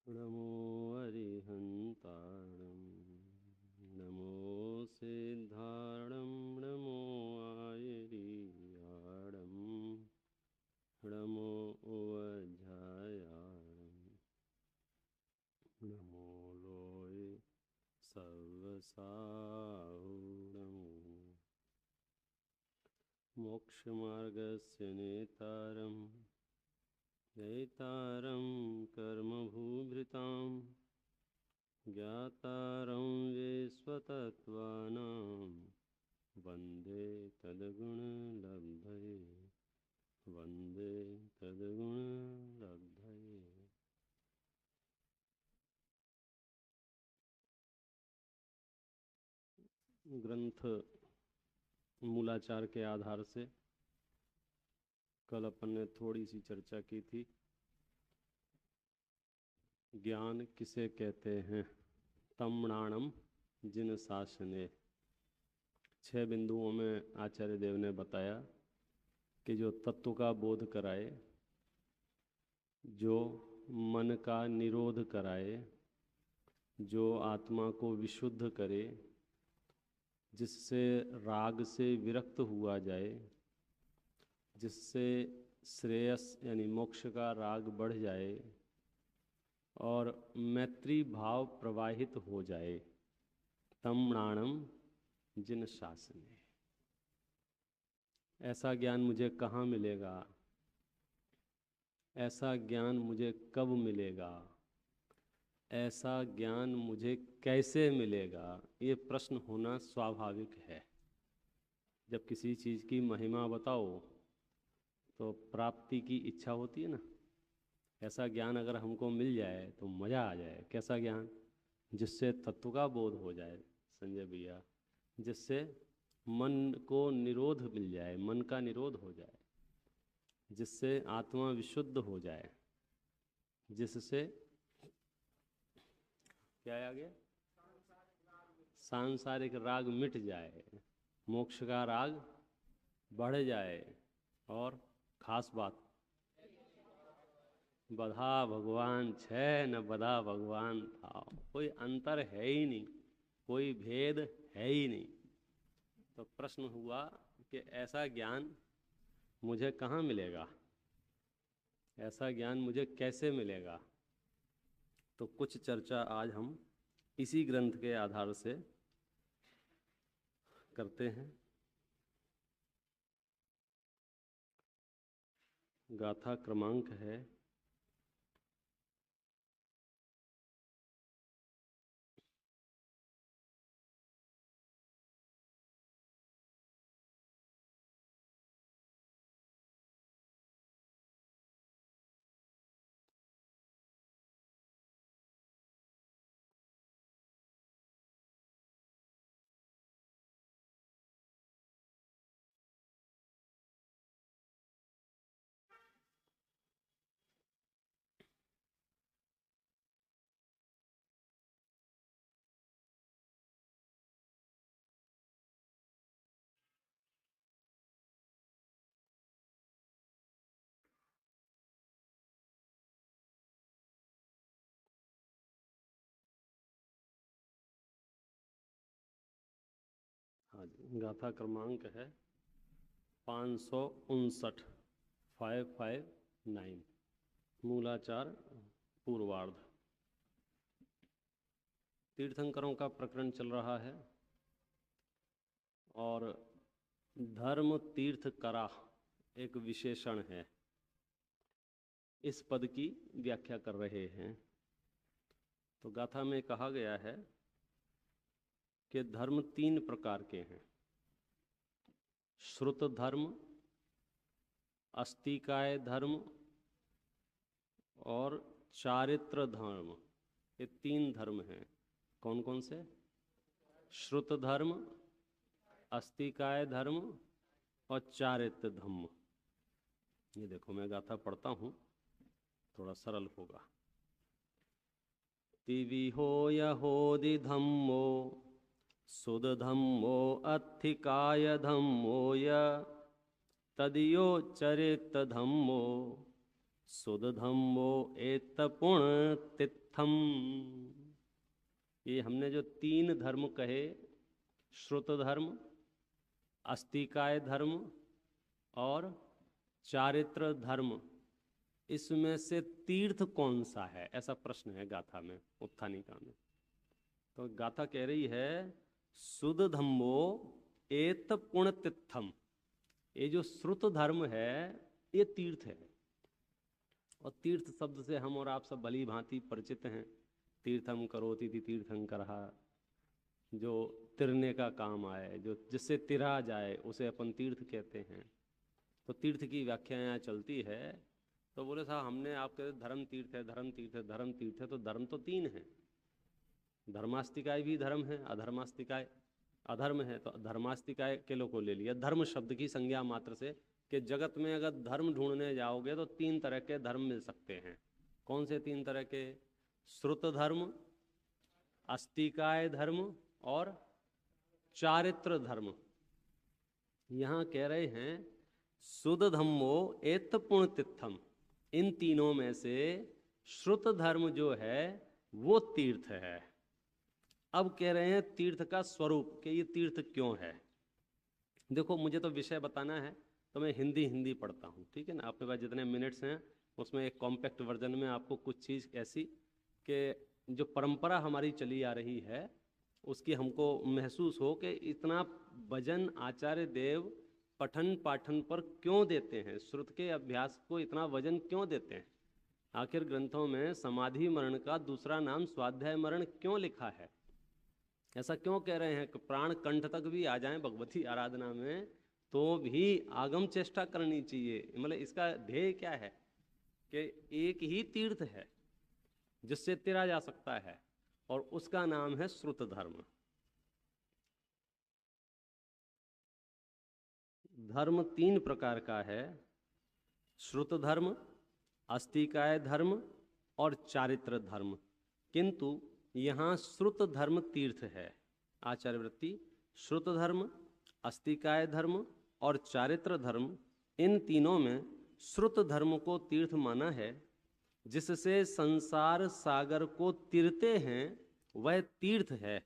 नमो अरिहन्ताणं नमो सिद्धाणं नमो आयर्याणं नमो उवज्झायाणं नमो लोय सर्वसाहुणमो मोक्षमार्गस्य नेतारं जैतारं कर्मभूभृतां ज्ञातारं विश्वतत्त्वानां वन्दे तद्गुणलब्धये वन्दे तद्गुणलब्धये। ग्रंथ मूलाचार के आधार से कल अपन ने थोड़ी सी चर्चा की थी। ज्ञान किसे कहते हैं? तमणाणम जिन शासने। 6 बिंदुओं में आचार्य देव ने बताया कि जो तत्व का बोध कराए, जो मन का निरोध कराए, जो आत्मा को विशुद्ध करे, जिससे राग से विरक्त हुआ जाए, जिससे श्रेयस यानी मोक्ष का राग बढ़ जाए और मैत्री भाव प्रवाहित हो जाए। तमणाणम जिन शासने। ऐसा ज्ञान मुझे कहाँ मिलेगा? ऐसा ज्ञान मुझे कब मिलेगा? ऐसा ज्ञान मुझे कैसे मिलेगा? ये प्रश्न होना स्वाभाविक है। जब किसी चीज़ की महिमा बताओ तो प्राप्ति की इच्छा होती है ना। ऐसा ज्ञान अगर हमको मिल जाए तो मज़ा आ जाए। कैसा ज्ञान? जिससे तत्व का बोध हो जाए संजय भैया, जिससे मन को निरोध मिल जाए, मन का निरोध हो जाए, जिससे आत्मा विशुद्ध हो जाए, जिससे क्या आ गया? सांसारिक राग मिट जाए, मोक्ष का राग बढ़ जाए। और खास बात, बधा भगवान छे न बधा भगवान था। कोई अंतर है ही नहीं, कोई भेद है ही नहीं। तो प्रश्न हुआ कि ऐसा ज्ञान मुझे कहाँ मिलेगा? ऐसा ज्ञान मुझे कैसे मिलेगा? तो कुछ चर्चा आज हम इसी ग्रंथ के आधार से करते हैं। गाथा क्रमांक है 559 559 मूलाचार पूर्वार्ध। तीर्थंकरों का प्रकरण चल रहा है और धर्म तीर्थ करा एक विशेषण है। इस पद की व्याख्या कर रहे हैं। तो गाथा में कहा गया है कि धर्म 3 प्रकार के हैं। श्रुत धर्म, अस्तिकाय धर्म और चारित्र धर्म। ये 3 धर्म हैं। कौन कौन से? श्रुत धर्म, अस्तिकाय धर्म और चारित्र धर्म। ये देखो, मैं गाथा पढ़ता हूँ, थोड़ा सरल होगा। तिविहो यहोदि धम्मो सुद धम्मो अस्तिकाय धम्मो य तदियो चरित धम्मो सुदधम्बो एतपुण्य तिथम। ये हमने जो 3 धर्म कहे, श्रुत धर्म, अस्तिकाय धर्म और चारित्र धर्म, इसमें से तीर्थ कौन सा है, ऐसा प्रश्न है गाथा में, उत्थानिका में। तो गाथा कह रही है सुदधम्बो एत पुण्यतिथम। ये जो श्रुत धर्म है ये तीर्थ है। और तीर्थ शब्द से हम और आप सब भली भांति परिचित हैं। तीर्थम करोति इति तीर्थंकरः, जो तिरने का काम आए, जो जिससे तिरा जाए उसे अपन तीर्थ कहते हैं। तो तीर्थ की व्याख्या यहाँ चलती है। तो बोले साहब हमने आपके धर्म तीर्थ है, धर्म तीर्थ है, धर्म तीर्थ है, तो धर्म तो 3 है। धर्मास्तिकाय भी धर्म है, अधर्मास्तिकाय अधर्म है। तो धर्मास्तिकाय के लोग को ले लिया धर्म शब्द की संज्ञा मात्र से, कि जगत में अगर धर्म ढूंढने जाओगे तो 3 तरह के धर्म मिल सकते हैं। कौन से 3 तरह के? श्रुत धर्म, अस्तिकाय धर्म और चारित्र धर्म। यहाँ कह रहे हैं सुदधम्मो एत पुण्यतिथम। इन तीनों में से श्रुत धर्म जो है वो तीर्थ है। अब कह रहे हैं तीर्थ का स्वरूप, कि ये तीर्थ क्यों है। देखो मुझे तो विषय बताना है तो मैं हिंदी पढ़ता हूँ, ठीक है ना। अपने पास जितने मिनट्स हैं उसमें एक कॉम्पैक्ट वर्जन में आपको कुछ चीज़ ऐसी कि जो परंपरा हमारी चली आ रही है उसकी हमको महसूस हो कि इतना वजन आचार्य देव पठन पाठन पर क्यों देते हैं, श्रुत के अभ्यास को इतना वजन क्यों देते हैं। आखिर ग्रंथों में समाधि मरण का दूसरा नाम स्वाध्याय मरण क्यों लिखा है। ऐसा क्यों कह रहे हैं कि प्राण कंठ तक भी आ जाएं भगवती आराधना में तो भी आगम चेष्टा करनी चाहिए। मतलब इसका ध्येय क्या है कि एक ही तीर्थ है जिससे तिरा जा सकता है और उसका नाम है श्रुत धर्म। धर्म 3 प्रकार का है, श्रुत धर्म, अस्तिकाय धर्म और चारित्र धर्म। किंतु यहाँ श्रुत धर्म तीर्थ है। आचार्य वृत्ति श्रुत धर्म, अस्तिकाय धर्म और चारित्र धर्म, इन तीनों में श्रुत धर्म को तीर्थ माना है। जिससे संसार सागर को तिरते हैं वह तीर्थ है।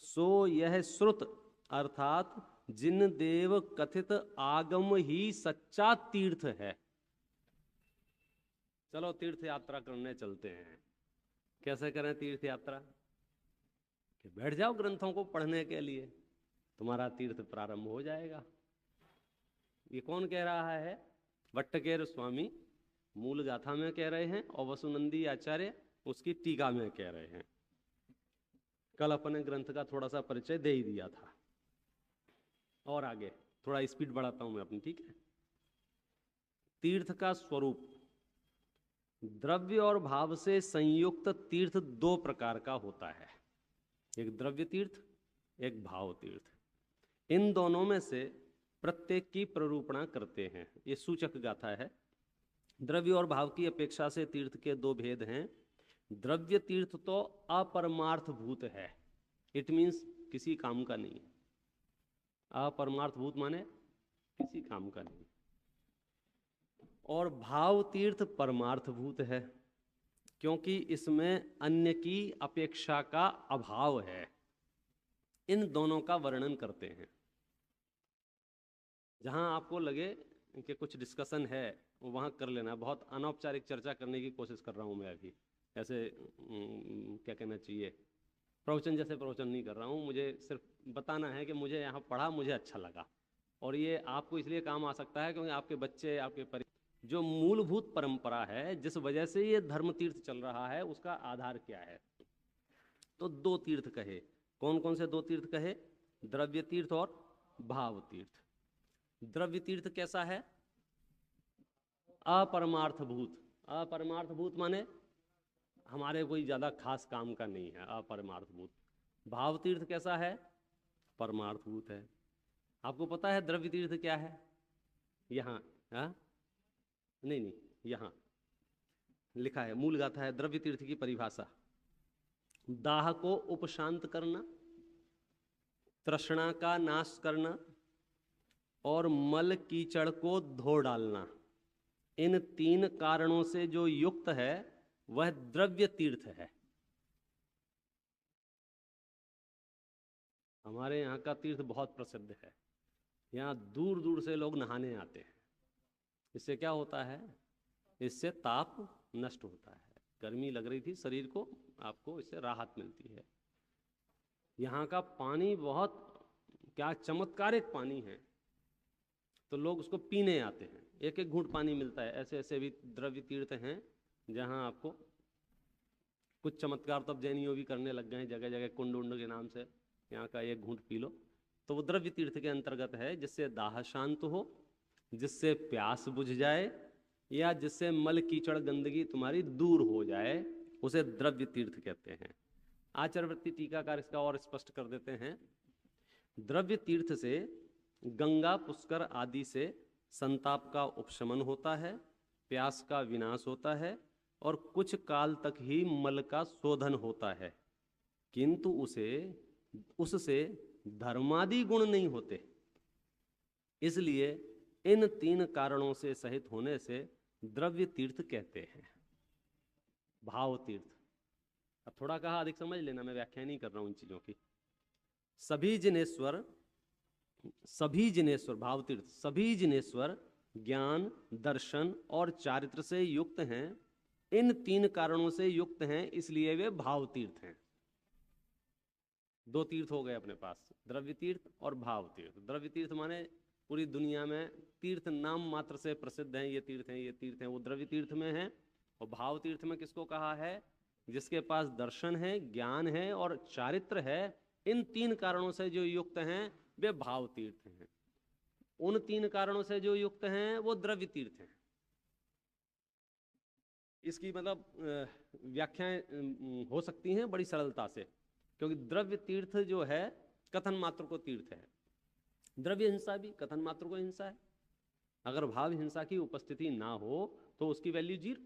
सो यह श्रुत अर्थात जिन देव कथित आगम ही सच्चा तीर्थ है। चलो तीर्थ यात्रा करने चलते हैं। कैसे करें तीर्थ यात्रा? कि बैठ जाओ ग्रंथों को पढ़ने के लिए, तुम्हारा तीर्थ प्रारंभ हो जाएगा। ये कौन कह रहा है? भट्टकेर स्वामी मूल गाथा में कह रहे हैं और वसुनंदी आचार्य उसकी टीका में कह रहे हैं। कल अपने ग्रंथ का थोड़ा सा परिचय दे ही दिया था। और आगे थोड़ा स्पीड बढ़ाता हूं मैं अपनी, ठीक है। तीर्थ का स्वरूप, द्रव्य और भाव से संयुक्त तीर्थ 2 प्रकार का होता है। एक द्रव्य तीर्थ, एक भाव तीर्थ। इन दोनों में से प्रत्येक की प्ररूपणा करते हैं। ये सूचक गाथा है। द्रव्य और भाव की अपेक्षा से तीर्थ के 2 भेद हैं। द्रव्य तीर्थ तो अपरमार्थ भूत है, इट मीन्स किसी काम का नहीं है। अपरमार्थ भूत माने किसी काम का नहीं। और भाव तीर्थ परमार्थ भूत है, क्योंकि इसमें अन्य की अपेक्षा का अभाव है। इन दोनों का वर्णन करते हैं। जहां आपको लगे कि कुछ डिस्कशन है वहां कर लेना। बहुत अनौपचारिक चर्चा करने की कोशिश कर रहा हूं मैं अभी। ऐसे क्या कहना चाहिए, प्रवचन जैसे प्रवचन नहीं कर रहा हूं। मुझे सिर्फ बताना है कि मुझे यहाँ पढ़ा, मुझे अच्छा लगा। और ये आपको इसलिए काम आ सकता है क्योंकि आपके बच्चे, आपके जो मूलभूत परंपरा है जिस वजह से ये धर्म तीर्थ चल रहा है उसका आधार क्या है। तो 2 तीर्थ कहे। कौन कौन से 2 तीर्थ कहे? द्रव्य तीर्थ और भाव तीर्थ। द्रव्य तीर्थ कैसा है? अपरमार्थ भूत। अपरमार्थ भूत माने हमारे कोई ज्यादा खास काम का नहीं है, अपरमार्थ भूत। भाव तीर्थ कैसा है? परमार्थ भूत है। आपको पता है द्रव्य तीर्थ क्या है? यहाँ नहीं, यहाँ लिखा है, मूल गाथा है। द्रव्य तीर्थ की परिभाषा, दाह को उपशांत करना, तृष्णा का नाश करना और मल कीचड़ को धो डालना। इन तीन कारणों से जो युक्त है वह द्रव्य तीर्थ है। हमारे यहाँ का तीर्थ बहुत प्रसिद्ध है, यहाँ दूर दूर से लोग नहाने आते हैं। इससे क्या होता है? इससे ताप नष्ट होता है। गर्मी लग रही थी शरीर को, आपको इससे राहत मिलती है। यहाँ का पानी बहुत क्या चमत्कारिक पानी है, तो लोग उसको पीने आते हैं। एक एक घूंट पानी मिलता है। ऐसे ऐसे भी द्रव्य तीर्थ हैं जहाँ आपको कुछ चमत्कार तो अब जैनियों भी करने लग गए हैं, जगह जगह कुंड उंड के नाम से यहाँ का एक घूंट पी लो, तो वो द्रव्य तीर्थ के अंतर्गत है। जिससे दाह शांत हो, जिससे प्यास बुझ जाए, या जिससे मल कीचड़ गंदगी तुम्हारी दूर हो जाए, उसे द्रव्य तीर्थ कहते हैं। आचार्यवृत्ति टीकाकार इसका और स्पष्ट कर देते हैं। द्रव्य तीर्थ से गंगा पुष्कर आदि से संताप का उपशमन होता है, प्यास का विनाश होता है और कुछ काल तक ही मल का शोधन होता है, किंतु उससे धर्मादि गुण नहीं होते। इसलिए इन तीन कारणों से सहित होने से द्रव्य तीर्थ कहते हैं। भाव तीर्थ, अब थोड़ा कहा अधिक समझ लेना, मैं व्याख्या नहीं कर रहा हूं इन चीजों की। सभी जिनेश्वर भाव तीर्थ, सभी जिनेश्वर ज्ञान, दर्शन और चारित्र से युक्त हैं। इन तीन कारणों से युक्त हैं, इसलिए वे भाव तीर्थ हैं। दो तीर्थ हो गए अपने पास, द्रव्य तीर्थ और भाव तीर्थ। द्रव्य तीर्थ माने पूरी दुनिया में तीर्थ नाम मात्र से प्रसिद्ध हैं, ये तीर्थ हैं, ये तीर्थ हैं, वो द्रव्य तीर्थ में हैं। और भाव तीर्थ में किसको कहा है? जिसके पास दर्शन है, ज्ञान है और चारित्र है। इन तीन कारणों से जो युक्त हैं वे भाव तीर्थ हैं। उन तीन कारणों से जो युक्त हैं वो द्रव्य तीर्थ हैं। इसकी मतलब व्याख्याएं हो सकती हैं बड़ी सरलता से, क्योंकि द्रव्य तीर्थ जो है कथन मात्र को तीर्थ है। द्रव्य हिंसा भी कथन मात्र को हिंसा है। अगर भाव हिंसा की उपस्थिति ना हो तो उसकी वैल्यू जीरो।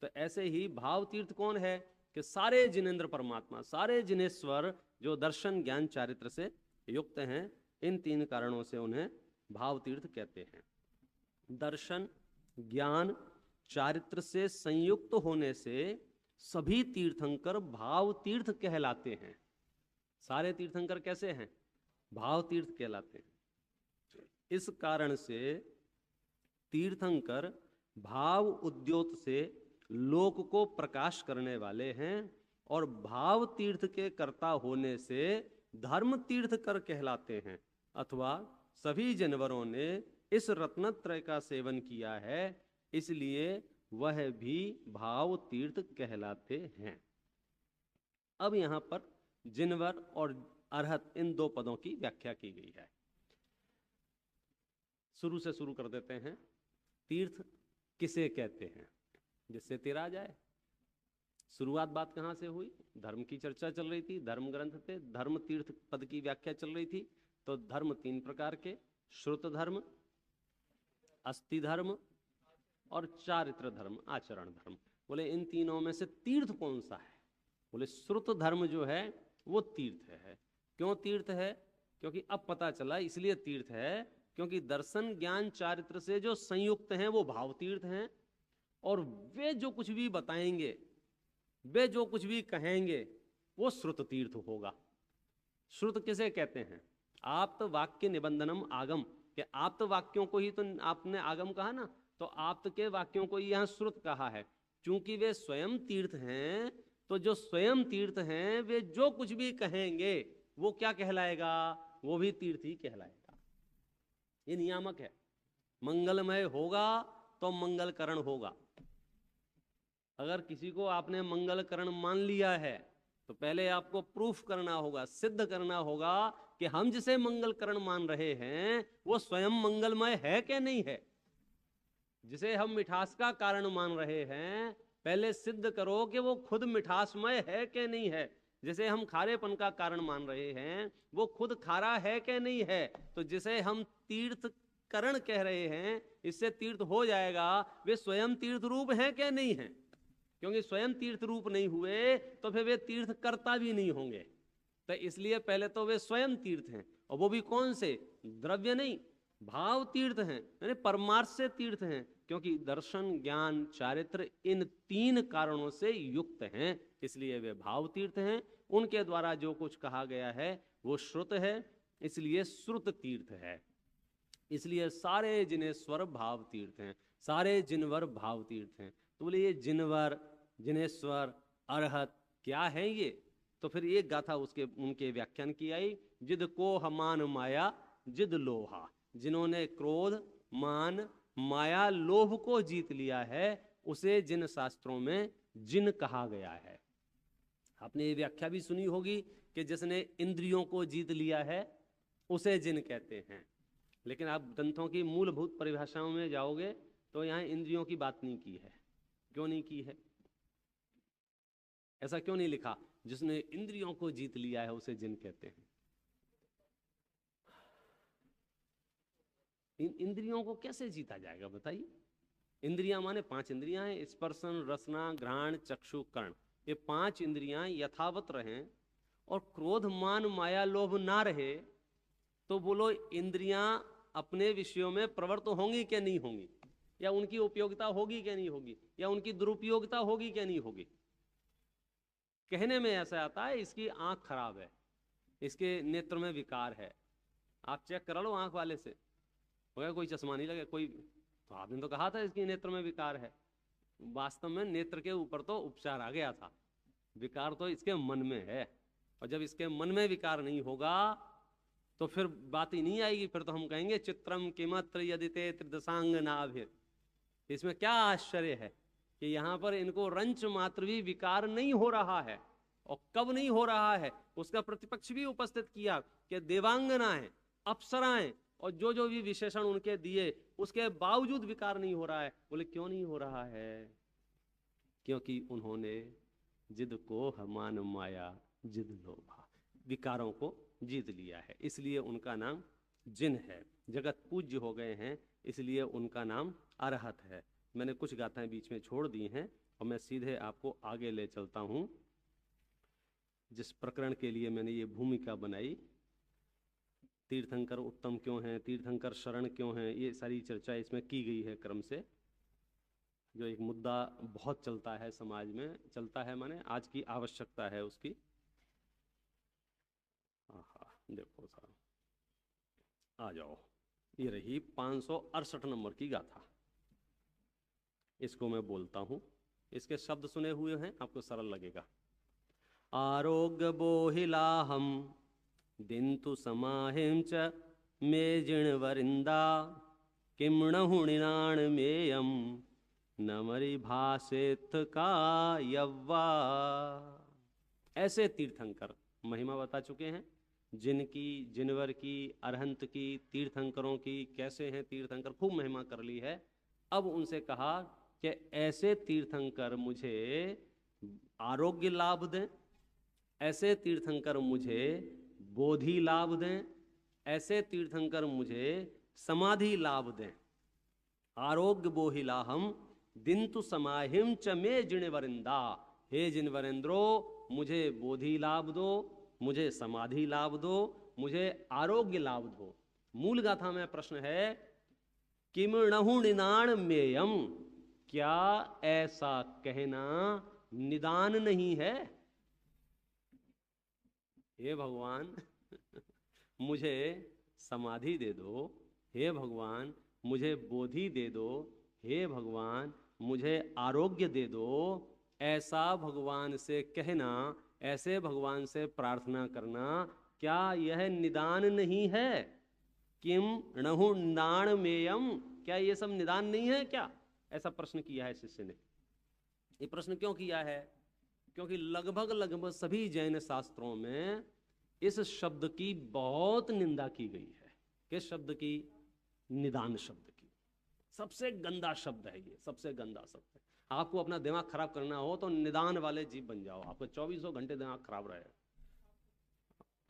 तो ऐसे ही भाव तीर्थ कौन है कि सारे जिनेंद्र परमात्मा, सारे जिनेश्वर जो दर्शन ज्ञान चारित्र से युक्त हैं, इन तीन कारणों से उन्हें भाव तीर्थ कहते हैं। दर्शन ज्ञान चारित्र से संयुक्त होने से सभी तीर्थंकर भाव तीर्थ कहलाते हैं। सारे तीर्थंकर कैसे हैं? भाव तीर्थ कहलाते हैं। इस कारण से तीर्थंकर भाव उद्योत से लोक को प्रकाश करने वाले हैं और भाव तीर्थ के कर्ता होने से धर्म तीर्थकर कहलाते हैं। अथवा सभी जानवरों ने इस रत्नत्रय का सेवन किया है, इसलिए वह भी भाव तीर्थ कहलाते हैं। अब यहां पर जिनवर और अर्हत इन दो पदों की व्याख्या की गई है। शुरू से शुरू कर देते हैं। तीर्थ किसे कहते हैं, जिससे तेरा जाए। शुरुआत बात कहां से हुई? धर्म की चर्चा चल रही थी, धर्म ग्रंथ थे, धर्म तीर्थ पद की व्याख्या चल रही थी। तो धर्म तीन प्रकार के, श्रुत धर्म, अस्थि धर्म और चारित्र धर्म, आचरण धर्म। बोले इन तीनों में से तीर्थ कौन सा है? बोले श्रुत धर्म जो है वो तीर्थ है। क्यों तीर्थ है? क्योंकि अब पता चला इसलिए तीर्थ है क्योंकि दर्शन ज्ञान चारित्र से जो संयुक्त हैं वो भाव तीर्थ हैं। और वे जो कुछ भी बताएंगे, वे जो कुछ भी कहेंगे वो श्रुत तीर्थ होगा। श्रुत किसे कहते हैं? आप्त वाक्य निबंधनम आगम, कि आप्त वाक्यों को ही तो आपने आगम कहा ना, तो आप्त के वाक्यों को यहाँ श्रुत कहा है। चूंकि वे स्वयं तीर्थ हैं, तो जो स्वयं तीर्थ हैं वे जो कुछ भी कहेंगे वो क्या कहलाएगा? वो भी तीर्थ ही कहलाएगा। ये नियामक है। मंगलमय होगा तो मंगलकरण होगा। अगर किसी को आपने मंगलकरण मान लिया है तो पहले आपको प्रूफ करना होगा, सिद्ध करना होगा कि हम जिसे मंगलकरण मान रहे हैं वो स्वयं मंगलमय है कि नहीं है। जिसे हम मिठास का कारण मान रहे हैं, पहले सिद्ध करो कि वो खुद मिठासमय है कि नहीं है। जिसे हम खारेपन का कारण मान रहे हैं वो खुद खारा है कि नहीं है। तो जिसे हम तीर्थकरण कह रहे हैं, इससे तीर्थ हो जाएगा, वे स्वयं तीर्थ रूप है कि नहीं है। क्योंकि स्वयं तीर्थ रूप नहीं हुए तो फिर वे तीर्थ करता भी नहीं होंगे। तो इसलिए पहले तो वे स्वयं तीर्थ हैं। और वो भी कौन से? द्रव्य नहीं, भाव तीर्थ हैं, यानी परमार्थ से तीर्थ हैं, क्योंकि दर्शन, ज्ञान, चारित्र इन तीन कारणों से युक्त हैं, इसलिए वे भाव तीर्थ हैं। उनके द्वारा जो कुछ कहा गया है वो श्रुत है, इसलिए श्रुत तीर्थ है। इसलिए सारे जिनेश्वर भाव तीर्थ हैं, सारे जिनवर भाव तीर्थ हैं। तो बोले ये जिनवर, जिनेश्वर, अरहत क्या है ये? तो फिर एक गाथा उसके उनके व्याख्यान की आई, जिद को हमान माया जिद लोहा, जिन्होंने क्रोध, मान, माया, लोभ को जीत लिया है, उसे जिन शास्त्रों में जिन कहा गया है। आपने ये व्याख्या भी सुनी होगी कि जिसने इंद्रियों को जीत लिया है उसे जिन कहते हैं। लेकिन आप ग्रंथों की मूलभूत परिभाषाओं में जाओगे तो यहाँ इंद्रियों की बात नहीं की है। क्यों नहीं की है? ऐसा क्यों नहीं लिखा? जिसने इंद्रियों को जीत लिया है उसे जिन कहते हैं। इन इंद्रियों को कैसे जीता जाएगा बताइए? इंद्रियां माने 5 इंद्रियां हैं, स्पर्शन, रसना, घ्राण, चक्षु, कर्ण। ये 5 इंद्रियां यथावत रहें और क्रोध, मान, माया, लोभ ना रहे, तो बोलो इंद्रियां अपने विषयों में प्रवृत्त होंगी क्या नहीं होंगी? या उनकी उपयोगिता होगी क्या नहीं होगी? या उनकी दुरुपयोगिता होगी क्या नहीं होगी? कहने में ऐसा आता है इसकी आंख खराब है, इसके नेत्र में विकार है। आप चेक करा लो आंख वाले से, हो कोई चश्मा नहीं लगे कोई, तो आपने तो कहा था इसकी नेत्र में विकार है। वास्तव में नेत्र के ऊपर तो उपचार आ गया था, विकार तो इसके मन में है। और जब इसके मन में विकार नहीं होगा तो फिर बात ही नहीं आएगी। फिर तो हम कहेंगे चित्रम किमत्र यदि ते त्रिदशांग नाभिर। इसमें क्या आश्चर्य है कि यहाँ पर इनको रंच मात्र भी विकार नहीं हो रहा है। और कब नहीं हो रहा है उसका प्रतिपक्ष भी उपस्थित किया कि देवांगनाएं, अप्सराएं और जो जो भी विशेषण उनके दिए उसके बावजूद विकार नहीं हो रहा है। बोले क्यों नहीं हो रहा है? क्योंकि उन्होंने जिद को हमान माया जिद लोभा, विकारों को जीत लिया है, इसलिए उनका नाम जिन है। जगत पूज्य हो गए हैं इसलिए उनका नाम अरहत है। मैंने कुछ गाथाएं बीच में छोड़ दी हैं और मैं सीधे आपको आगे ले चलता हूं। जिस प्रकरण के लिए मैंने ये भूमिका बनाई, तीर्थंकर उत्तम क्यों हैं, तीर्थंकर शरण क्यों हैं, ये सारी चर्चा इसमें की गई है क्रम से। जो एक मुद्दा बहुत चलता है समाज में, चलता है माने आज की आवश्यकता है उसकी। देखो साहब, आ जाओ, ये रही 568 नंबर की गाथा। इसको मैं बोलता हूं, इसके शब्द सुने हुए हैं, आपको सरल लगेगा। आरोग्य बोहिलाहम दिंतु समाहिम च मे जिणवरिंदा किमणहुणिनाण मेयम नमरि भाषेत का यव्वा। ऐसे तीर्थंकर महिमा बता चुके हैं, जिनकी, जिनवर की, अरहंत की, तीर्थंकरों की। कैसे हैं तीर्थंकर, खूब महिमा कर ली है। अब उनसे कहा कि ऐसे तीर्थंकर मुझे आरोग्य लाभ दें, ऐसे तीर्थंकर मुझे बोधि लाभ दें, ऐसे तीर्थंकर मुझे समाधि लाभ दें। आरोग्य बोहिलाहम दिंतु समाहिम च मे जिणवरिंदा। हे जिनवरेंद्रो, मुझे बोधि लाभ दो, मुझे समाधि लाभ दो, मुझे आरोग्य लाभ दो। मूल गाथा में प्रश्न है किमणहु निदान मेयम, क्या ऐसा कहना निदान नहीं है? हे भगवान मुझे समाधि दे दो, हे भगवान मुझे बोधि दे दो, हे भगवान मुझे आरोग्य दे दो। ऐसा भगवान से कहना, ऐसे भगवान से प्रार्थना करना, क्या यह निदान नहीं है? किम णहु निदान मेयम, क्या ये सब निदान नहीं है क्या? ऐसा प्रश्न किया है शिष्य ने। ये प्रश्न क्यों किया है? क्योंकि लगभग लगभग सभी जैन शास्त्रों में इस शब्द की बहुत निंदा की गई है। किस शब्द की? निदान शब्द की। सबसे गंदा शब्द है ये, सबसे गंदा शब्द है। आपको अपना दिमाग खराब करना हो तो निदान वाले जीव बन जाओ, आपको 24 घंटे दिमाग खराब रहे।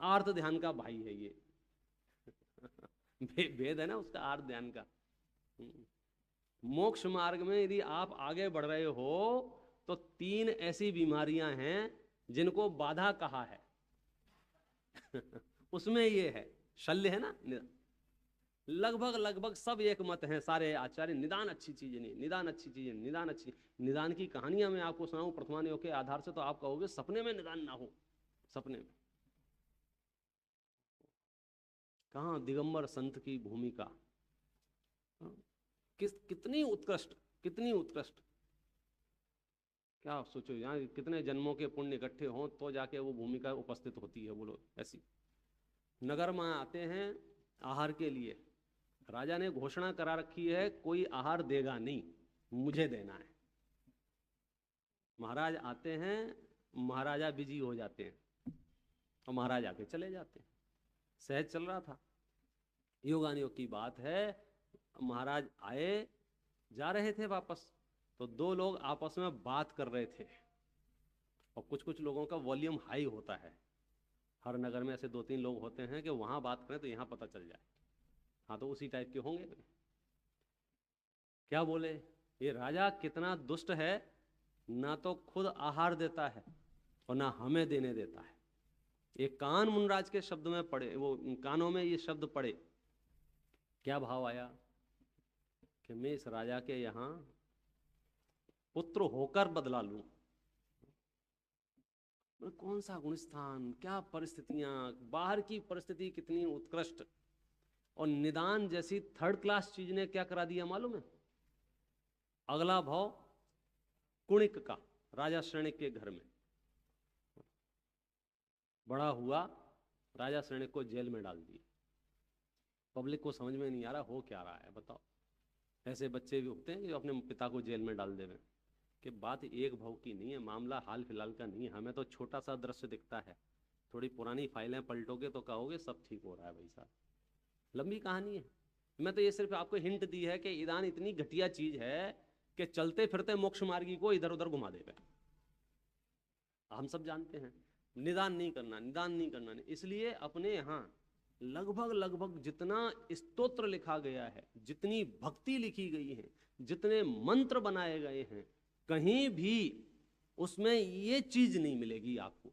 आर्त ध्यान का भाई है ये भेद है ना उसका, आर्त ध्यान का। मोक्ष मार्ग में यदि आप आगे बढ़ रहे हो तो 3 ऐसी बीमारियां हैं जिनको बाधा कहा है उसमें ये है, शल्य है ना, लगभग लगभग सब एक मत हैं सारे आचार्य, निदान अच्छी चीज नहीं, निदान अच्छी चीज है, निदान अच्छी। निदान की कहानियां मैं आपको सुनाऊं प्रथमान योग के आधार से तो आप कहोगे सपने में निदान ना हो। सपने में कहाँ दिगंबर संत की भूमिका, कितनी उत्कृष्ट, कितनी उत्कृष्ट। क्या आप सोचो यहाँ कितने जन्मों के पुण्य इकट्ठे हों तो जाके वो भूमिका उपस्थित होती है। बोलो ऐसी। नगर में आते हैं आहार के लिए, राजा ने घोषणा करा रखी है कोई आहार देगा नहीं, मुझे देना है। महाराज आते हैं, महाराजा बिजी हो जाते हैं और महाराज आके चले जाते हैं। सहज चल रहा था, योगानियोग की बात है। महाराज आए, जा रहे थे वापस, तो दो लोग आपस में बात कर रहे थे और कुछ कुछ लोगों का वॉल्यूम हाई होता है। हर नगर में ऐसे 2-3 लोग होते हैं कि वहां बात करें तो यहां पता चल जाए। हाँ तो उसी टाइप के होंगे। क्या बोले, ये राजा कितना दुष्ट है, ना तो खुद आहार देता है और ना हमें देने देता है। ये कान मुनराज के शब्द में पड़े, वो कानों में ये शब्द पड़े, क्या भाव आया कि मैं इस राजा के यहां पुत्र होकर बदला लूं। कौन सा गुणस्थान, क्या परिस्थितियां, बाहर की परिस्थिति कितनी उत्कृष्ट, और निदान जैसी थर्ड क्लास चीज ने क्या करा दिया मालूम है। अगला भाव कुणिक का, राजा श्रेणिक के घर में बड़ा हुआ, राजा श्रेणिक को जेल में डाल दिया। पब्लिक को समझ में नहीं आ रहा हो क्या रहा है, बताओ। ऐसे बच्चे भी उठते हैं कि अपने पिता को जेल में डाल देवे। कि बात एक भाव की नहीं है, मामला हाल फिलहाल का नहीं है। हमें तो छोटा सा दृश्य दिखता है, थोड़ी पुरानी फाइलें पलटोगे तो कहोगे सब ठीक हो रहा है भाई साहब। लंबी कहानी है। मैं तो ये सिर्फ आपको हिंट दी है कि ईदान इतनी घटिया चीज है कि चलते फिरते मोक्ष मार्गी को इधर उधर घुमा देगा। हम सब जानते हैं निदान नहीं करना, निदान नहीं करना नहीं। इसलिए अपने यहाँ लगभग लगभग जितना स्तोत्र लिखा गया है, जितनी भक्ति लिखी गई है, जितने मंत्र बनाए गए हैं, कहीं भी उसमें ये चीज नहीं मिलेगी आपको।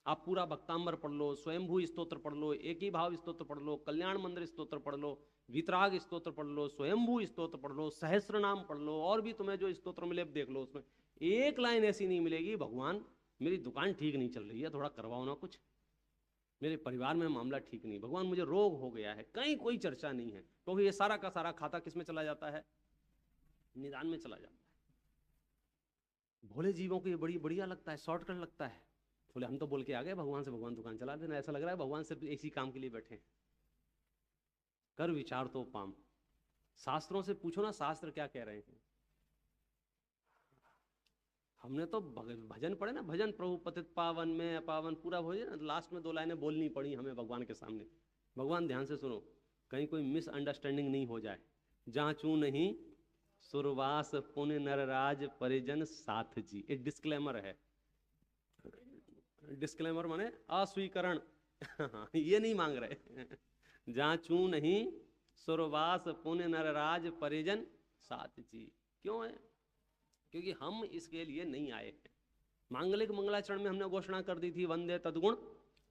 आप पूरा भक्तांबर पढ़ लो, स्वयंभू स्तोत्र पढ़ लो, एक ही भाव स्तोत्र पढ़ लो, कल्याण मंदिर स्तोत्र पढ़ लो, वितराग स्तोत्र पढ़ लो, स्वयंभू स्तोत्र पढ़ लो, सहस्त्र नाम पढ़ लो, और भी तुम्हें जो स्तोत्र मिले देख लो, उसमें एक लाइन ऐसी नहीं मिलेगी भगवान मेरी दुकान ठीक नहीं चल रही है, थोड़ा करवाओ ना कुछ, मेरे परिवार में मामला ठीक नहीं, भगवान मुझे रोग हो गया है, कहीं कोई चर्चा नहीं है। क्योंकि ये सारा का सारा खाता किसमें चला जाता है, निदान में चला जाता है। भोले जीवों को ये बड़ी बढ़िया लगता है, शॉर्टकट लगता है। बोले हम तो बोल के आ गए भगवान से, भगवान दुकान चला देना। ऐसा लग रहा है भगवान सिर्फ इसी काम के लिए बैठे हैं। कर विचार तो पाम, शास्त्रों से पूछो ना शास्त्र क्या कह रहे हैं। हमने तो भजन पढ़े ना, भजन प्रभु पतित पावन में अपावन, पूरा भजन लास्ट में 2 लाइनें बोलनी पड़ी हमें भगवान के सामने। भगवान ध्यान से सुनो, कहीं कोई मिसअंडरस्टैंडिंग नहीं हो जाए। जांचू नहीं सुरवास पुण्य नरराज परिजन साथ जी, एक डिस्क्लेमर है। डिस्क्लेमर माने अस्वीकरण ये नहीं मांग रहे। जांचू नहीं सुरवास पुण्य नरराज परिजन साथ जी। क्यों है, क्योंकि हम इसके लिए नहीं आए हैं। मांगलिक मंगलाचरण में हमने घोषणा कर दी थी वंदे तद्गुण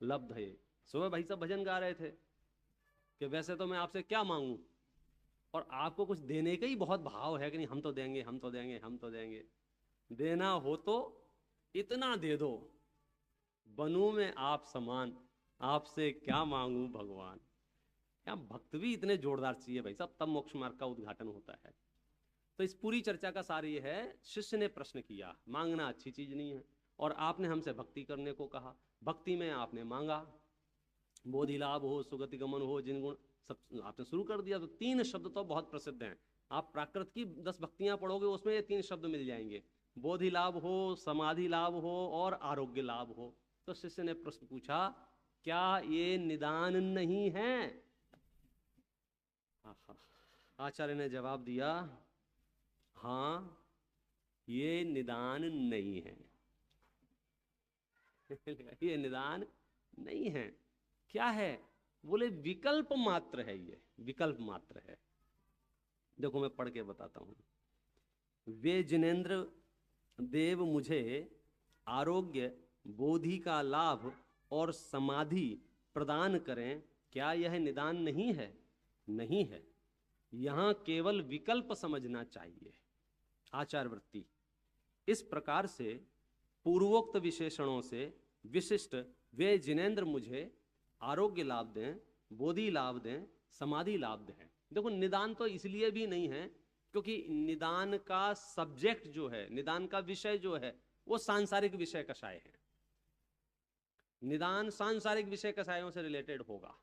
लब्ध है। सुबह भाई साहब भजन गा रहे थे कि वैसे तो मैं आपसे क्या मांगू, और आपको कुछ देने का ही बहुत भाव है कि नहीं हम तो देंगे, हम तो देंगे, हम तो देंगे। देना हो तो इतना दे दो, बनूं मैं आप समान, आपसे क्या मांगू भगवान। क्या भक्त भी इतने जोरदार चाहिए भाई साहब, तब मोक्ष मार्ग का उद्घाटन होता है। तो इस पूरी चर्चा का सार ये है, शिष्य ने प्रश्न किया, मांगना अच्छी चीज नहीं है, और आपने हमसे भक्ति करने को कहा। भक्ति में आपने मांगा, बोधि लाभ हो, सुगति गमन हो, जिन गुण, सब आपने शुरू कर दिया। तो 3 शब्द तो बहुत प्रसिद्ध हैं। आप प्राकृत की 10 भक्तियां पढ़ोगे उसमें ये 3 शब्द मिल जाएंगे, बोधि लाभ हो, समाधि लाभ हो और आरोग्य लाभ हो। तो शिष्य ने प्रश्न पूछा, क्या ये निदान नहीं है। आचार्य ने जवाब दिया, हाँ ये निदान नहीं है। ये निदान नहीं है। क्या है, बोले विकल्प मात्र है, ये विकल्प मात्र है। देखो मैं पढ़ के बताता हूं। वे जिनेन्द्र देव मुझे आरोग्य, बोधि का लाभ और समाधि प्रदान करें, क्या यह निदान नहीं है। नहीं है। यहाँ केवल विकल्प समझना चाहिए। आचार वृत्ति इस प्रकार से पूर्वोक्त विशेषणों से विशिष्ट वे जिनेंद्र मुझे आरोग्य लाभ दें, बोधि लाभ दें, समाधि लाभ दें। देखो निदान तो इसलिए भी नहीं है क्योंकि निदान का सब्जेक्ट जो है, निदान का विषय जो है वो सांसारिक विषय कषाय है। निदान सांसारिक विषय कषायों से रिलेटेड होगा,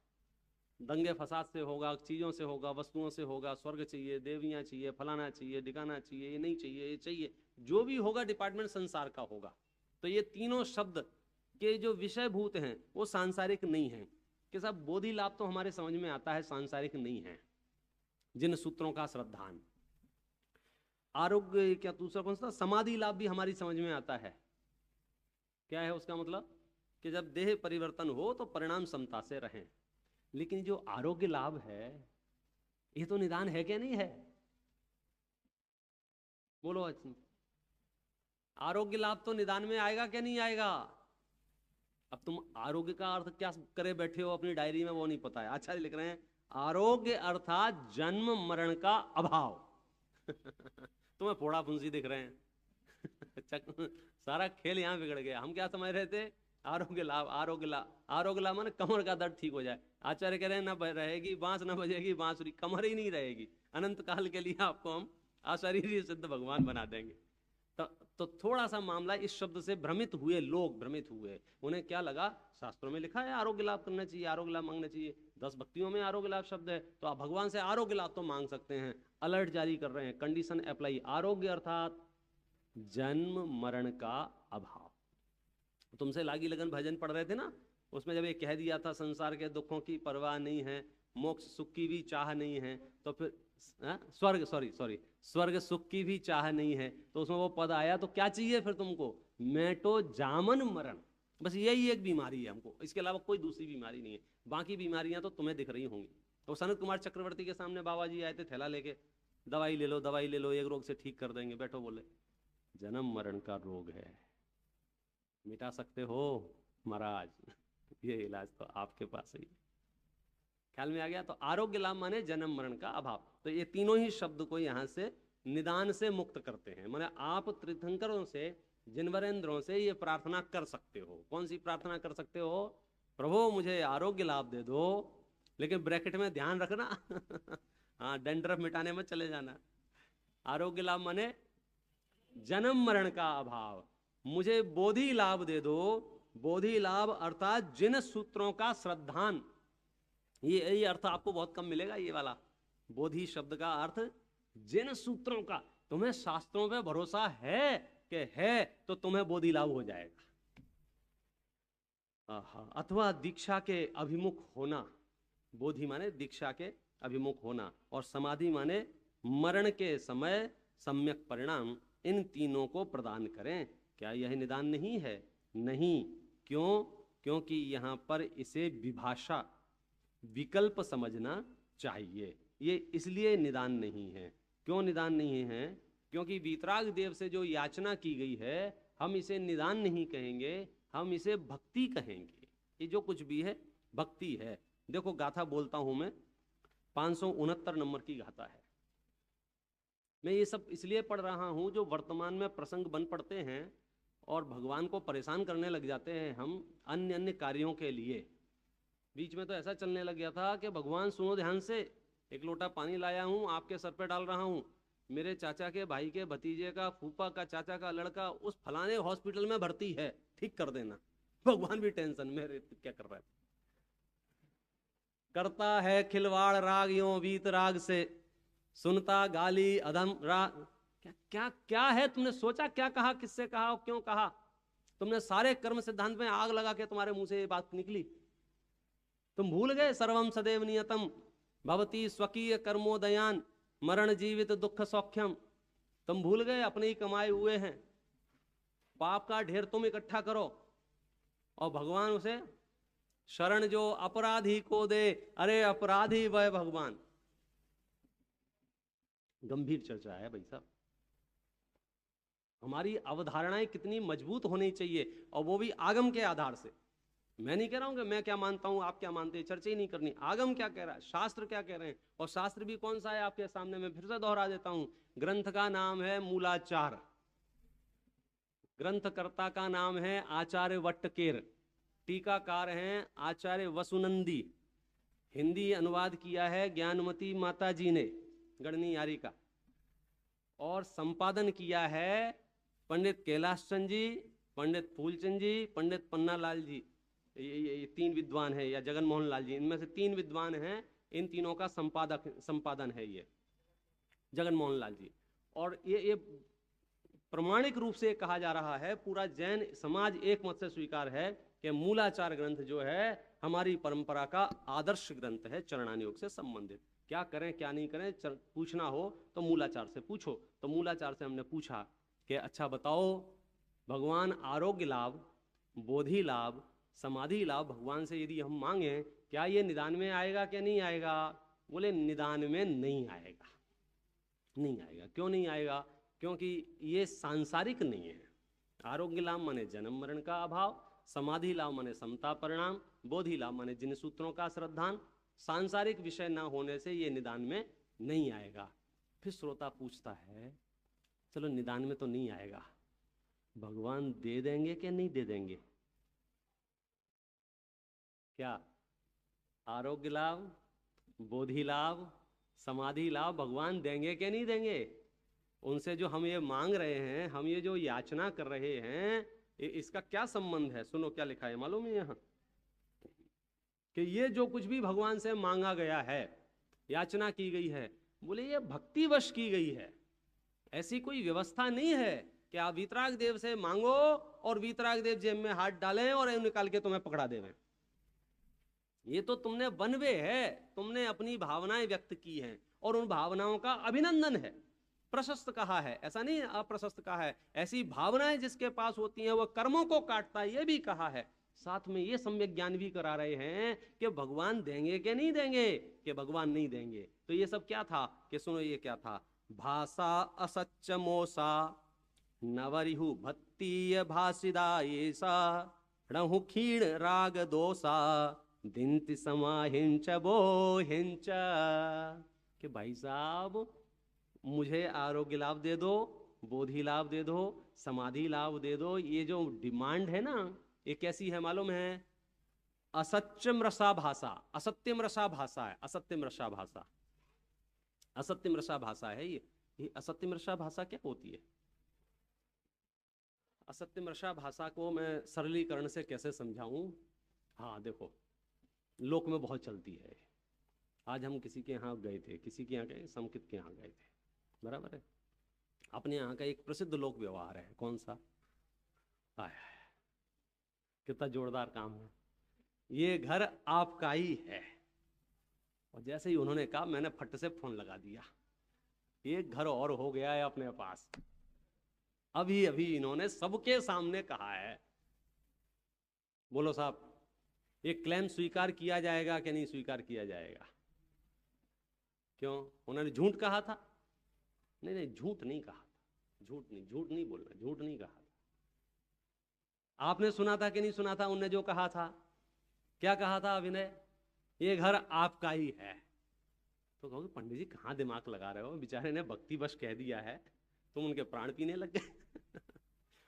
दंगे फसाद से होगा, चीजों से होगा, वस्तुओं से होगा, स्वर्ग चाहिए, देवियां चाहिए, फलाना चाहिए, ढिकाना चाहिए, ये नहीं चाहिए, ये चाहिए, जो भी होगा डिपार्टमेंट संसार का होगा। तो ये तीनों शब्द के जो विषय भूत हैं वो सांसारिक नहीं है कि साहब बोधि लाभ तो हमारे समझ में आता है, सांसारिक नहीं है। जिन सूत्रों का श्रद्धान, आरोग्य क्या दूसरा कौन सा, समाधि लाभ भी हमारी समझ में आता है। क्या है उसका मतलब कि जब देह परिवर्तन हो तो परिणाम समता से रहें। लेकिन जो आरोग्य लाभ है ये तो निदान है क्या नहीं है? बोलो, आरोग्य लाभ तो निदान में आएगा क्या नहीं आएगा? अब तुम आरोग्य का अर्थ क्या करे बैठे हो अपनी डायरी में, वो नहीं पता है। अच्छा लिख रहे हैं आरोग्य अर्थात जन्म मरण का अभाव। तुम्हें फोड़ा फुंसी दिख रहे हैं। सारा खेल यहाँ बिगड़ गया। हम क्या समझ रहे थे? आरोग्य लाभ, आरोग्य लाभ, आरोग्य लाभ माने कमर का दर्द ठीक हो जाए। आचार्य कह रहे हैं ना रहेगी बांस, ना बजेगी बांसुरी, कमर ही नहीं रहेगी, अनंत काल के लिए आपको हम अशरीरी सिद्ध भगवान बना देंगे। तो थोड़ा सा मामला इस शब्द से भ्रमित हुए लोग, भ्रमित हुए। उन्हें क्या लगा शास्त्रों में लिखा है आरोग्य लाभ करना चाहिए, आरोग्य लाभ मांगना चाहिए, 10 भक्तियों में आरोग्य लाभ शब्द है, तो आप भगवान से आरोग्य लाभ तो मांग सकते हैं। अलर्ट जारी कर रहे हैं, कंडीशन अप्लाई, आरोग्य अर्थात जन्म मरण का अभाव। तुमसे लागी लगन भजन पढ़ रहे थे ना, उसमें जब ये कह दिया था संसार के दुखों की परवाह नहीं है, मोक्ष सुख की भी चाह नहीं है, तो फिर स्वर्ग सुख की भी चाह नहीं है, तो उसमें वो पद आया, तो क्या चाहिए फिर तुमको? मेटो जामन मरण। बस यही एक बीमारी है हमको, इसके अलावा कोई दूसरी बीमारी नहीं है। बाकी बीमारियां तो तुम्हें दिख रही होंगी। तो सनत कुमार चक्रवर्ती के सामने बाबा जी आए थे थैला लेके, दवाई ले लो, दवाई ले लो, एक रोग से ठीक कर देंगे। बैठो, बोले जन्म मरण का रोग है, मिटा सकते हो महाराज? ये इलाज तो आपके पास ही। ख्याल में आ गया? तो आरोग्य लाभ माने जन्म मरण का अभाव। तो ये तीनों ही शब्द को यहां से निदान से मुक्त करते हैं। माने आप तीर्थंकरों से, जिनवरेंद्रों से ये प्रार्थना कर सकते हो। कौन सी प्रार्थना कर सकते हो? प्रभु मुझे आरोग्य लाभ दे दो, लेकिन ब्रैकेट में ध्यान रखना हाँ, डैंड्रफ मिटाने में चले जाना। आरोग्य लाभ माने जन्म मरण का अभाव। मुझे बोधि लाभ दे दो। बोधि लाभ अर्थात जिन सूत्रों का श्रद्धान। ये अर्थ आपको बहुत कम मिलेगा, ये वाला बोधि शब्द का अर्थ जिन सूत्रों का। तुम्हें शास्त्रों पे भरोसा है कि है तो तुम्हें बोधि लाभ हो जाएगा। अथवा दीक्षा के अभिमुख होना। बोधि माने दीक्षा के अभिमुख होना, और समाधि माने मरण के समय सम्यक परिणाम। इन तीनों को प्रदान करें। क्या यह निदान नहीं है? नहीं। क्यों? क्योंकि यहां पर इसे विभाषा, विकल्प समझना चाहिए। ये इसलिए निदान नहीं है। क्यों निदान नहीं है? क्योंकि वीतराग देव से जो याचना की गई है, हम इसे निदान नहीं कहेंगे, हम इसे भक्ति कहेंगे। ये जो कुछ भी है भक्ति है। देखो गाथा बोलता हूं मैं, 569 नंबर की गाथा है। मैं ये सब इसलिए पढ़ रहा हूं, जो वर्तमान में प्रसंग बन पड़ते हैं और भगवान को परेशान करने लग जाते हैं हम अन्य अन्य कार्यों के लिए। बीच में तो ऐसा चलने लग गया था कि भगवान सुनो ध्यान से, एक लोटा पानी लाया हूं, आपके सर पे डाल रहा हूं, मेरे चाचा के भाई के भतीजे का, फूफा का, चाचा का लड़का उस फलाने हॉस्पिटल में भर्ती है, ठीक कर देना। भगवान भी टेंशन में, क्या कर रहा है? करता है खिलवाड़ राग यों वीत राग से, सुनता गाली अधम राग। क्या क्या क्या है? तुमने सोचा क्या कहा, किससे कहा और क्यों कहा? तुमने सारे कर्म सिद्धांत में आग लगा के तुम्हारे मुंह से ये बात निकली। तुम भूल गए सर्वम सदैव नियतम भवती स्वकीय कर्मोदयान मरण जीवित दुख सौख्यम। तुम भूल गए अपने ही कमाए हुए हैं, पाप का ढेर तुम इकट्ठा करो और भगवान उसे शरण जो अपराधी को दे। अरे अपराधी वह भगवान। गंभीर चर्चा है भाई साहब। हमारी अवधारणाएं कितनी मजबूत होनी चाहिए, और वो भी आगम के आधार से। मैं नहीं कह रहा हूं कि मैं क्या मानता हूं आप क्या मानते हैं, चर्चा ही नहीं करनी। आगम क्या कह रहा है, शास्त्र क्या कह रहे हैं, और शास्त्र भी कौन सा है आपके सामने, मैं फिर से दोहरा देता हूं। ग्रंथ का नाम है मूलाचार, ग्रंथकर्ता का नाम है आचार्य वट्टकेर, टीकाकार हैं आचार्य वसुनंदी, हिंदी अनुवाद किया है ज्ञानमती माता जी ने गणनी यारी का, और संपादन किया है पंडित कैलाश चंद जी, पंडित फूलचंद जी, पंडित पन्नालाल जी। ये तीन विद्वान है, या जगन मोहन लाल जी, इनमें से तीन विद्वान हैं। इन तीनों का संपादन है ये जगन मोहन लाल जी। और ये प्रमाणिक रूप से कहा जा रहा है, पूरा जैन समाज एक मत से स्वीकार है कि मूलाचार ग्रंथ जो है हमारी परंपरा का आदर्श ग्रंथ है, चरणानुयोग से संबंधित। क्या करें क्या नहीं करें, पूछना हो तो मूलाचार से पूछो। तो मूलाचार से हमने पूछा कि अच्छा बताओ, भगवान आरोग्य लाभ, बोधि लाभ, समाधि लाभ भगवान से यदि हम मांगे, क्या ये निदान में आएगा क्या नहीं आएगा? बोले निदान में नहीं आएगा, नहीं आएगा। क्यों नहीं आएगा? क्योंकि ये सांसारिक नहीं है। आरोग्य लाभ माने जन्म मरण का अभाव, समाधि लाभ माने समता परिणाम, बोधि लाभ माने जिन सूत्रों का श्रद्धान। सांसारिक विषय ना होने से ये निदान में नहीं आएगा। फिर श्रोता पूछता है, चलो निदान में तो नहीं आएगा, भगवान दे देंगे कि नहीं दे देंगे? क्या आरोग्य लाभ, बोधि लाभ, समाधि लाभ भगवान देंगे कि नहीं देंगे? उनसे जो हम ये मांग रहे हैं, हम ये जो याचना कर रहे हैं, इसका क्या संबंध है? सुनो क्या लिखा है मालूम है यहां, कि ये जो कुछ भी भगवान से मांगा गया है, याचना की गई है, बोले ये भक्तिवश की गई है। ऐसी कोई व्यवस्था नहीं है कि आप वीतराग देव से मांगो और वीतराग देव जेब में हाथ डालें और निकाल के तुम्हें पकड़ा देवें। ये तो तुमने वन वे है, तुमने अपनी भावनाएं व्यक्त की हैं और उन भावनाओं का अभिनंदन है, प्रशस्त कहा है, ऐसा नहीं अप्रशस्त कहा है। ऐसी भावनाएं जिसके पास होती हैं वो कर्मों को काटता है, ये भी कहा है। साथ में ये सम्यक ज्ञान भी करा रहे हैं कि भगवान देंगे कि नहीं देंगे, कि भगवान नहीं देंगे। तो ये सब क्या था, कि सुनो ये क्या था, भाषा असच्च मोसा नवरिहु भत्तीय भाषिदा येसा रणहु क्षीण राग दोषा दिंति समाहिंच बोहिंच। कि भाई साहब मुझे आरोग्य लाभ दे दो, बोधि लाभ दे दो, समाधि लाभ दे दो। ये जो डिमांड है ना, ये कैसी है मालूम है? असत्यम रसा भाषा, असत्यम रसा भाषा है, असत्यम रसा भाषा, असत्यम रसा भाषा है ये असत्यम रसा भाषा क्या होती है? असत्यम रसा भाषा को मैं सरलीकरण से कैसे समझाऊं? हाँ देखो, लोक में बहुत चलती है। आज हम किसी के यहाँ गए थे, किसी के यहाँ गए, समकित के यहाँ गए थे, बराबर है। अपने यहाँ का एक प्रसिद्ध लोक व्यवहार है, कौन सा? आया कितना जोरदार काम है, ये घर आपका ही है। और जैसे ही उन्होंने कहा, मैंने फट से फोन लगा दिया, एक घर और हो गया है अपने पास। अभी अभी इन्होंने सबके सामने कहा है। बोलो साहब, ये क्लेम स्वीकार किया जाएगा कि नहीं स्वीकार किया जाएगा? क्यों? उन्होंने झूठ कहा था? नहीं नहीं, झूठ नहीं कहा था, झूठ नहीं बोलना, झूठ नहीं कहा था। आपने सुना था कि नहीं सुना था उनने जो कहा था? क्या कहा था अभिनय? ये घर आपका ही है। तो कहोगे पंडित जी कहाँ दिमाग लगा रहे हो, बेचारे ने भक्ति बस कह दिया है, तुम उनके प्राण पीने लग गए।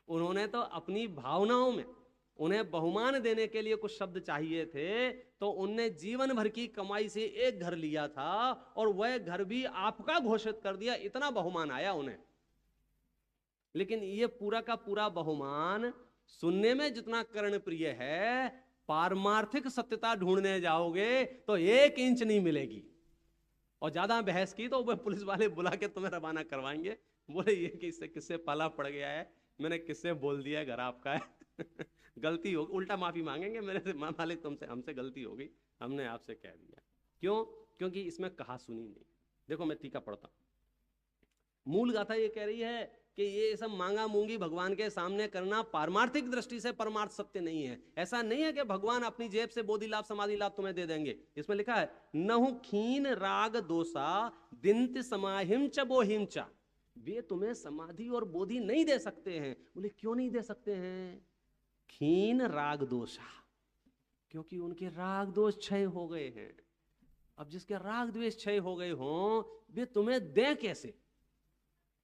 उन्होंने तो अपनी भावनाओं में, उन्हें बहुमान देने के लिए कुछ शब्द चाहिए थे, तो उनने जीवन भर की कमाई से एक घर लिया था और वह घर भी आपका घोषित कर दिया, इतना बहुमान आया उन्हें। लेकिन ये पूरा का पूरा बहुमान सुनने में जितना कर्ण प्रिय है, पारमार्थिक सत्यता ढूंढने जाओगे तो 1 इंच नहीं मिलेगी। और ज्यादा बहस की तो वह पुलिस वाले बुला के तुम्हें रवाना करवाएंगे। बोले ये किससे पाला पड़ गया है, मैंने किससे बोल दिया घर आपका है। गलती हो, उल्टा माफी मांगेंगे मेरे से, मालिक तुमसे, हमसे गलती हो गई, हमने आपसे कह दिया। क्यों? क्योंकि इसमें कहा सुनी नहीं। देखो मैं टीका पढ़ता हूं। मूल गाथा ये कह रही है कि ये सब मांगा मूंगी भगवान के सामने करना पारमार्थिक दृष्टि से परमार्थ सत्य नहीं है। ऐसा नहीं है कि भगवान अपनी जेब से बोधि लाभ समाधि लाभ तुम्हें दे देंगे। इसमें लिखा है नहु खीन राग दोषा दिंत समाहिम च बोहिम च। वे तुम्हें समाधि और बोधि नहीं दे सकते हैं। बोले क्यों नहीं दे सकते हैं? खीन राग दोषा, क्योंकि उनके राग दोष क्षय हो गए हैं। अब जिसके राग द्वेष क्षय हो गए हों, वे तुम्हें दें कैसे?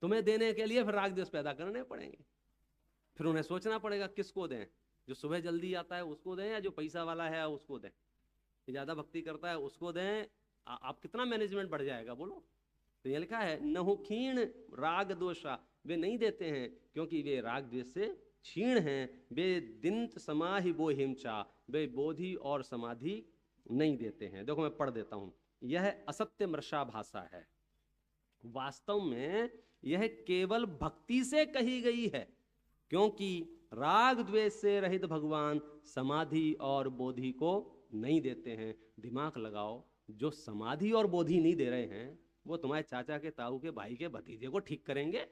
तुम्हें देने के लिए फिर राग द्वेष पैदा करने पड़ेंगे। फिर उन्हें सोचना पड़ेगा किसको दें। जो सुबह जल्दी आता है उसको दें, या जो पैसा वाला है उसको दें, ज्यादा भक्ति करता है उसको दें। आप कितना मैनेजमेंट बढ़ जाएगा बोलो। तो ये लिखा है नहु क्षीण राग दोषा, वे नहीं देते हैं क्योंकि वे राग द्वेष से क्षीण हैं। वे दिंत समाहि वो हिमचा, वे बोधि और समाधि नहीं देते हैं। देखो मैं पढ़ देता हूं। यह असत्य मृषा भाषा है, वास्तव में यह केवल भक्ति से कही गई है, क्योंकि राग द्वेष से रहित भगवान समाधि और बोधि को नहीं देते हैं। दिमाग लगाओ, जो समाधि और बोधि नहीं दे रहे हैं वो तुम्हारे चाचा के, ताऊ के, भाई के, भतीजे को ठीक करेंगे?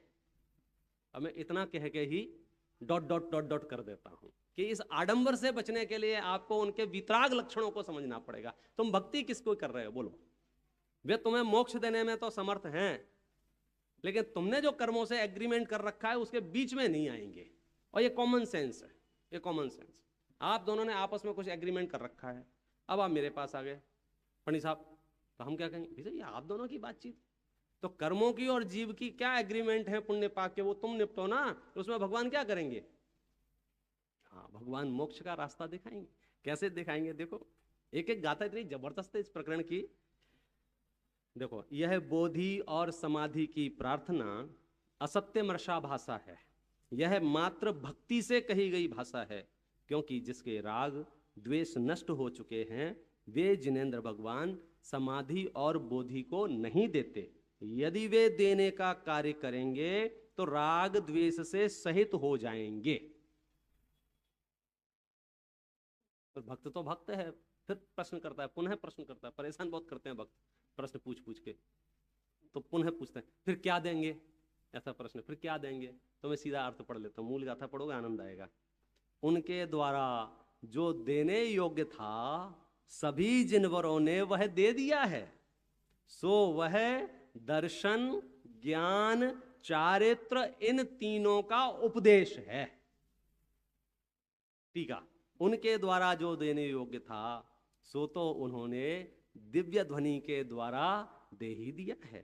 अब मैं इतना कह के ही डॉट डॉट डॉट डॉट कर देता हूं कि इस आडंबर से बचने के लिए आपको उनके वितराग लक्षणों को समझना पड़ेगा। तुम भक्ति किसको कर रहे हो बोलो? वे तुम्हें मोक्ष देने में तो समर्थ हैं, लेकिन तुमने जो कर्मों से एग्रीमेंट कर रखा है उसके बीच में नहीं आएंगे। और ये कॉमन सेंस है, ये कॉमन सेंस। आप दोनों ने आपस में कुछ एग्रीमेंट कर रखा है, अब आप मेरे पास आ गए पंडित साहब, तो हम क्या कहेंगे? भैया ये आप दोनों की बातचीत, तो कर्मों की और जीव की क्या एग्रीमेंट है पुण्य पाप के, वो तुम निपटो ना। उसमें भगवान क्या करेंगे? हाँ, भगवान मोक्ष का रास्ता दिखाएंगे। कैसे दिखाएंगे? देखो एक एक गाथा इतनी जबरदस्त है इस प्रकरण की। देखो, यह बोधि और समाधि की प्रार्थना असत्य मर्षा भाषा है, यह मात्र भक्ति से कही गई भाषा है, क्योंकि जिसके राग द्वेष नष्ट हो चुके हैं वे जिनेंद्र भगवान समाधि और बोधि को नहीं देते। यदि वे देने का कार्य करेंगे तो राग द्वेष से सहित हो जाएंगे। तो भक्त तो भक्त है, फिर प्रश्न करता है, पुनः प्रश्न करता है। परेशान बहुत करते हैं भक्त प्रश्न पूछ पूछ के, तो पुनः पूछते हैं फिर क्या देंगे, ऐसा प्रश्न, फिर क्या देंगे? तो मैं सीधा अर्थ पढ़ लेता हूँ, मूल गाथा पढ़ोगे आनंद आएगा। उनके द्वारा जो देने योग्य था सभी जिनवरों ने वह दे दिया है, सो वह दर्शन, ज्ञान, चारित्र इन तीनों का उपदेश है। टीका, उनके द्वारा जो देने योग्य था सो तो उन्होंने दिव्य ध्वनि के द्वारा दे ही दिया है।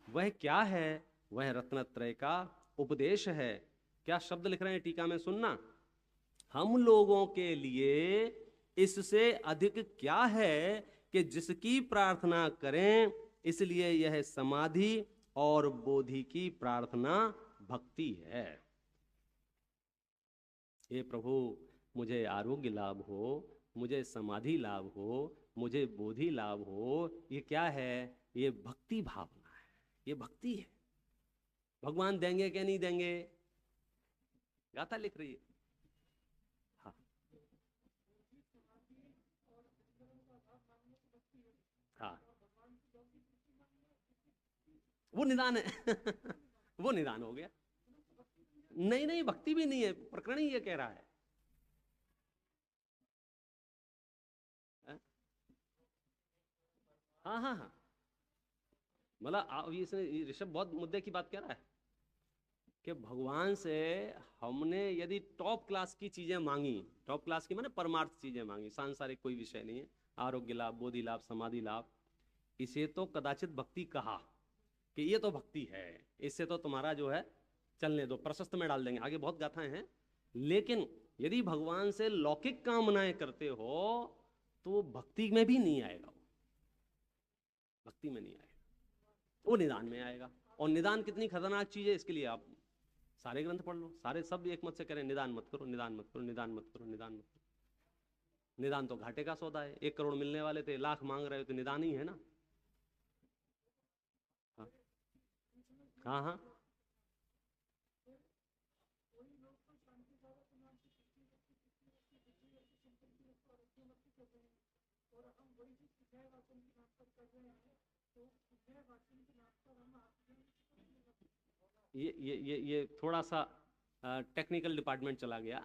वह क्या है? वह रत्नत्रय का उपदेश है। क्या शब्द लिख रहे हैं टीका में, सुनना। हम लोगों के लिए इससे अधिक क्या है कि जिसकी प्रार्थना करें, इसलिए यह समाधि और बोधि की प्रार्थना भक्ति है। हे प्रभु, मुझे आरोग्य लाभ हो, मुझे समाधि लाभ हो, मुझे बोधि लाभ हो। ये क्या है? ये भक्ति भावना है, ये भक्ति है। भगवान देंगे क्या नहीं देंगे? गाथा लिख रही है। हाँ हाँ, वो निदान है वो निदान हो गया। नहीं नहीं, भक्ति भी नहीं है, प्रकरण ही ये कह रहा है। हाँ हाँ हाँ, मतलब इसने ऋषभ बहुत मुद्दे की बात कह रहा है कि भगवान से हमने यदि टॉप क्लास की चीजें मांगी, टॉप क्लास की माने परमार्थ चीजें मांगी, सांसारिक कोई विषय नहीं है, आरोग्य लाभ, बोधि लाभ, समाधि लाभ, इसे तो कदाचित भक्ति कहा कि ये तो भक्ति है, इससे तो तुम्हारा जो है चलने दो, प्रशस्त में डाल देंगे, आगे बहुत गाथाएं हैं। लेकिन यदि भगवान से लौकिक कामनाएं करते हो तो भक्ति में भी नहीं आएगा, भक्ति में नहीं आएगा, वो निदान में आएगा। और निदान कितनी खतरनाक चीज है, इसके लिए आप सारे ग्रंथ पढ़ लो, सारे सब एक मत से करें निदान मत करो, निदान मत करो, निदान मत करो, निदान मत करो। निदान तो घाटे का सौदा है। 1 करोड़ मिलने वाले थे, लाख मांग रहे हो, तो निदान ही है ना। हाँ हाँ हाँ, ये थोड़ा सा टेक्निकल डिपार्टमेंट चला गया।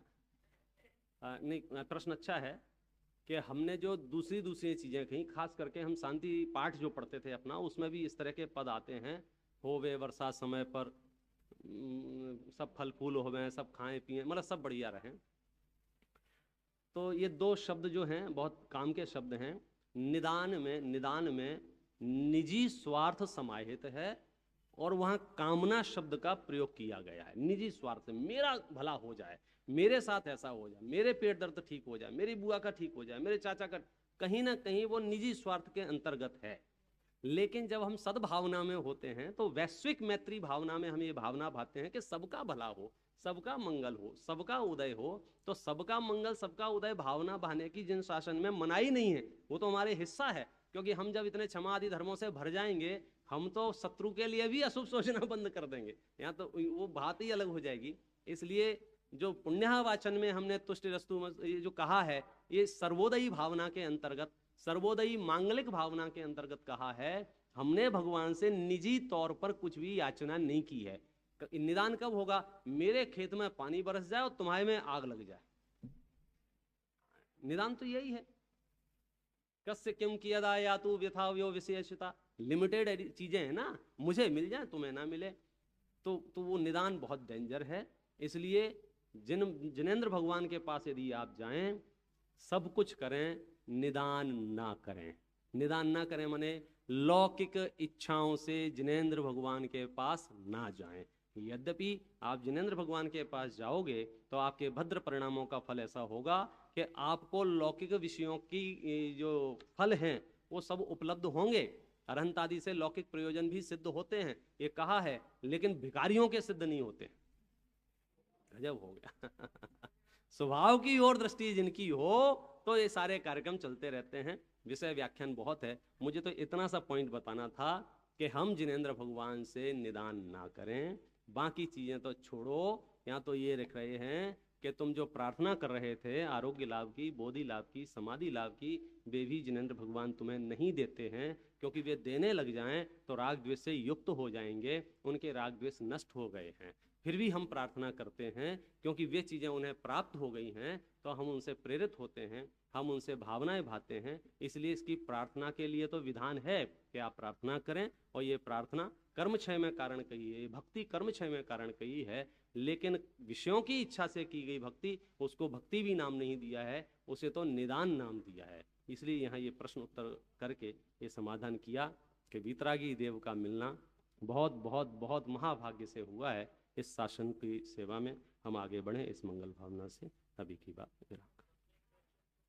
नहीं, प्रश्न अच्छा है कि हमने जो दूसरी दूसरी चीज़ें कहीं, खास करके हम शांति पाठ जो पढ़ते थे अपना, उसमें भी इस तरह के पद आते हैं, होवे वर्षा समय पर, सब फल फूल होवे, सब खाएं पिएं, मतलब सब बढ़िया रहें। तो ये दो शब्द जो हैं बहुत काम के शब्द हैं। निदान में निजी स्वार्थ समाहित है और वहाँ कामना शब्द का प्रयोग किया गया है। निजी स्वार्थ, मेरा भला हो जाए, मेरे साथ ऐसा हो जाए, मेरे पेट दर्द ठीक हो जाए, मेरी बुआ का ठीक हो जाए, मेरे चाचा का, कहीं ना कहीं वो निजी स्वार्थ के अंतर्गत है। लेकिन जब हम सद्भावना में होते हैं तो वैश्विक मैत्री भावना में हम ये भावना भाते हैं कि सबका भला हो, सबका मंगल हो, सबका उदय हो। तो सबका मंगल सबका उदय भावना बहाने की जिन शासन में मनाई नहीं है वो तो हमारे हिस्सा है, क्योंकि हम जब इतने क्षमा आदि धर्मों से भर जाएंगे हम तो शत्रु के लिए भी अशुभ सोचना बंद कर देंगे। यहाँ तो वो बात ही अलग हो जाएगी। इसलिए जो पुण्यवाचन में हमने तुष्टिरस्तु ये जो कहा है, ये सर्वोदयी भावना के अंतर्गत, सर्वोदयी मांगलिक भावना के अंतर्गत कहा है। हमने भगवान से निजी तौर पर कुछ भी याचना नहीं की है। निदान कब होगा? मेरे खेत में पानी बरस जाए और तुम्हारे में आग लग जाए। निदान तो यही है। कस्य किम कियदा या तू व्यथा व्यो विशेषता, लिमिटेड चीजें हैं ना, मुझे मिल जाए तुम्हें ना मिले, तो वो निदान बहुत डेंजर है। इसलिए जिनेंद्र भगवान के पास यदि आप जाएं, सब कुछ करें, निदान ना करें। निदान ना करें माने लौकिक इच्छाओं से जिनेंद्र भगवान के पास ना जाएं। यद्यपि आप जिनेंद्र भगवान के पास जाओगे तो आपके भद्र परिणामों का फल ऐसा होगा कि आपको लौकिक विषयों की जो फल हैं वो सब उपलब्ध होंगे। अरहंत आदि से लौकिक प्रयोजन भी सिद्ध होते हैं, ये कहा है, लेकिन भिखारियों के सिद्ध नहीं होते। गजब हो गया। स्वभाव की ओर दृष्टि जिनकी हो तो ये सारे कार्यक्रम चलते रहते हैं। विषय व्याख्यान बहुत है, मुझे तो इतना सा पॉइंट बताना था कि हम जिनेंद्र भगवान से निदान ना करें, बाकी चीजें तो छोड़ो। यहाँ तो ये लिख रहे हैं कि तुम जो प्रार्थना कर रहे थे आरोग्य लाभ की, बोधि लाभ की, समाधि लाभ की, वे भी जिनेंद्र भगवान तुम्हें नहीं देते हैं, क्योंकि वे देने लग जाएं तो राग द्वेष से युक्त हो जाएंगे, उनके राग द्वेष नष्ट हो गए हैं। फिर भी हम प्रार्थना करते हैं क्योंकि वे चीज़ें उन्हें प्राप्त हो गई हैं, तो हम उनसे प्रेरित होते हैं, हम उनसे भावनाएं भाते हैं। इसलिए इसकी प्रार्थना के लिए तो विधान है कि आप प्रार्थना करें, और ये प्रार्थना कर्मक्षय में कारण कही है, भक्ति कर्मक्षय में कारण कही है। लेकिन विषयों की इच्छा से की गई भक्ति, उसको भक्ति भी नाम नहीं दिया है, उसे तो निदान नाम दिया है। इसलिए यहाँ ये प्रश्न उत्तर करके ये समाधान किया कि वीतरागी देव का मिलना बहुत बहुत बहुत महाभाग्य से हुआ है। इस शासन की सेवा में हम आगे बढ़ें, इस मंगल भावना से। अभी की बात मेरा